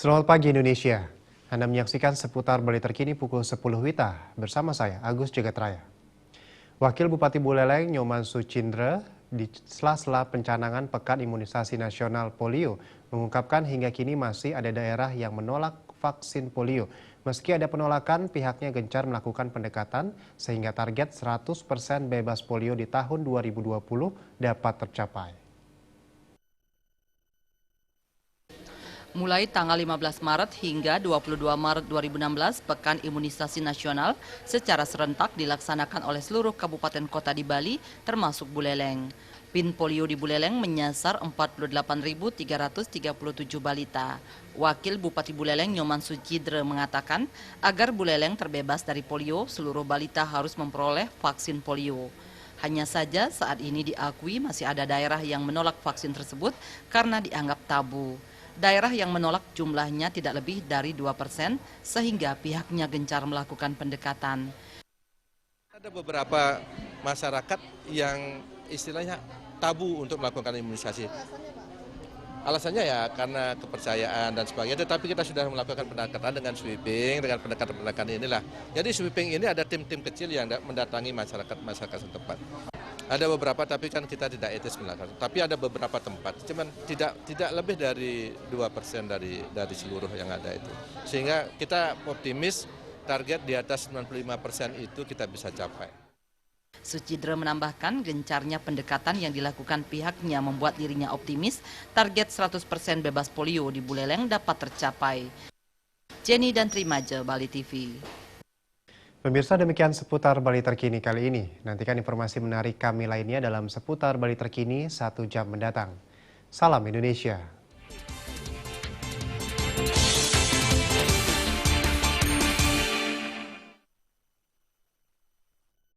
Selamat pagi Indonesia. Anda menyaksikan seputar Bali terkini pukul 10 WITA bersama saya Agus Jagatraya. Wakil Bupati Buleleng Nyoman Sucindra di sela-sela pencanangan Pekan Imunisasi Nasional Polio mengungkapkan hingga kini masih ada daerah yang menolak vaksin polio. Meski ada penolakan, pihaknya gencar melakukan pendekatan sehingga target 100% bebas polio di tahun 2020 dapat tercapai. Mulai tanggal 15 Maret hingga 22 Maret 2016, Pekan Imunisasi Nasional secara serentak dilaksanakan oleh seluruh kabupaten kota di Bali, termasuk Buleleng. PIN polio di Buleleng menyasar 48.337 balita. Wakil Bupati Buleleng Nyoman Sucindra mengatakan, agar Buleleng terbebas dari polio, seluruh balita harus memperoleh vaksin polio. Hanya saja saat ini diakui masih ada daerah yang menolak vaksin tersebut karena dianggap tabu. Daerah yang menolak jumlahnya tidak lebih dari 2%, sehingga pihaknya gencar melakukan pendekatan. Ada beberapa masyarakat yang istilahnya tabu untuk melakukan imunisasi. Alasannya ya karena kepercayaan dan sebagainya, tetapi kita sudah melakukan pendekatan dengan sweeping, dengan pendekatan-pendekatan inilah. Jadi sweeping ini ada tim-tim kecil yang mendatangi masyarakat setempat. Ada beberapa, tapi kan kita tidak etis melakukan. Tapi ada beberapa tempat, cuman tidak lebih dari 2% dari seluruh yang ada itu. Sehingga kita optimis target di atas 95% itu kita bisa capai. Sucindra menambahkan gencarnya pendekatan yang dilakukan pihaknya membuat dirinya optimis target 100% bebas polio di Buleleng dapat tercapai. Jenny dan Trimaja, Bali TV. Pemirsa, demikian seputar Bali terkini kali ini. Nantikan informasi menarik kami lainnya dalam seputar Bali terkini 1 jam mendatang. Salam Indonesia.